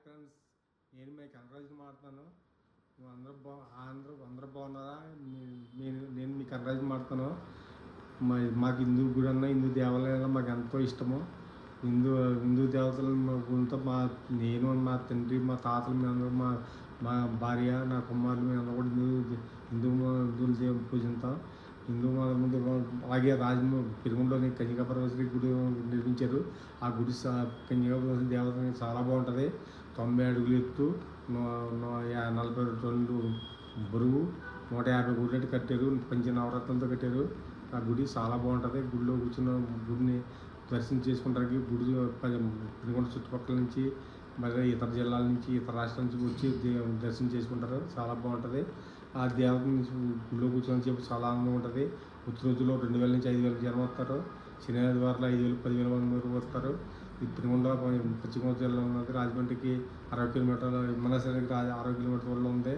Friends, నేను మీ కనరాజుని మాట్లాడుతాను. అందరూ బాగున్నారా? నేను మీ కనరాజుని మాట్లాడుతాను. మాకు హిందూ గుడి అన్న హిందూ దేవాలయాలు మాకు ఎంతో ఇష్టము. హిందూ దేవతలు గుడితో నేను మా తండ్రి మా తాతలు మేమందరూ మా భార్య నా కుమారులు మేమందరూ కూడా హిందువులు పూజిస్తాం. హిందూ ముందు అలాగే పెరుగుండలోని కన్యకాపరమేశ్వరి గుడి నిర్మించారు. ఆ గుడి కన్యకాపరమేశ్వరి దేవత చాలా బాగుంటుంది. 90 అడుగులు ఎత్తు, 42 బరువు, 150 గుడ్లెట్టు కట్టారు. పంచ నవరత్నాలతో కట్టారు. ఆ గుడి చాలా బాగుంటుంది. గుడిలో కూర్చున్న గుడిని దర్శనం చేసుకుంటానికి గుడి పెనుగొండ చుట్టుపక్కల నుంచి మరి ఇతర జిల్లాల నుంచి ఇతర రాష్ట్రాల నుంచి వచ్చి దర్శనం చేసుకుంటారు. చాలా బాగుంటుంది. ఆ దేవతని గుడిలో కూర్చొని చెప్పి చాలా ఆనందంగా ఉంటుంది. ఉత్తి రోజుల్లో 2000 నుంచి 5000 జనం వస్తారు. శని ఆదివారాలు 5000 10,000 మంది వస్తారు. ఈ పెనుగొండ పశ్చిమ గోదావరి జిల్లా ఉన్నది. రాజమండ్రికి 60 కిలోమీటర్ల విమానాశ్రయానికి 60 కిలోమీటర్ల ఉంది.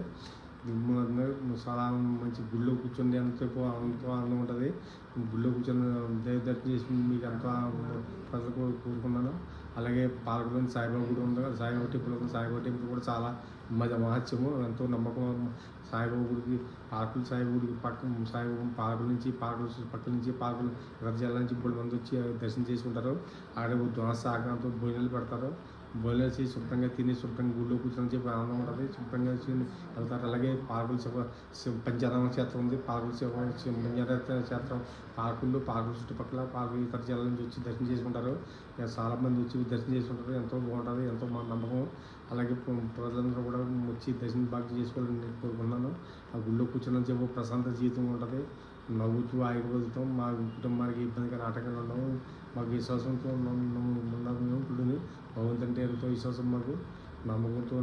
చాలా మంచి గుళ్ళో కూర్చొని ఎంతో ఆనందం ఉంటుంది. గుళ్ళో కూర్చొని దైవ దర్శనం చేసి మీకు ఎంతో ప్రజలు కోరుకున్నాను. అలాగే పాలకులోని సాయిబాబా గుడి ఉంది. సాయిబాబా టెంపుల్ కూడా చాలా మహత్యము, ఎంతో నమ్మకం. సాయిబాబా గుడికి సాయిబాబా గుడికి సాయిబాబా పాలకుల పక్కల నుంచి ఇతర జిల్లా నుంచి 3 మంది వచ్చి దర్శనం చేసుకుంటారు. అక్కడ దోశ ఆగ్రంతో భోజనాలు పెడతారు. భోజనాలు చేసి శుభ్రంగా తిని శుభ్రంగా గుడిలో కూర్చొని చెప్పి ఆనందం ఉంటుంది. శుభ్రంగా వెళ్తారు. అలాగే పాలకుల పంచారామ క్షేత్రం ఉంది. పంచారామ క్షేత్రం పాలకుల చుట్టుపక్కల ఇతర జిల్లాల నుంచి వచ్చి దర్శనం చేసుకుంటారు. చాలా మంది వచ్చి దర్శనం చేసుకుంటారు. ఎంతో బాగుంటుంది, ఎంతో నమ్మకం. అలాగే ప్రజలందరూ కూడా వచ్చి దర్శనం బాగా చేసుకోవాలని కోరుకున్నాను. ఆ గుళ్ళో కూర్చొని చెప్పి ప్రశాంత జీవితం ఉంటుంది. నవ్వుతూ ఆగిపోతాం. మా కుటుంబానికి ఇబ్బందికర ఆటంకాలు ఉండవు. మాకు విశ్వాసంతో ఉన్నాము మేము. ఇప్పుడు భగవంతుడు అంటే ఎంతో విశ్వాసం. మాకు నమ్మకంతో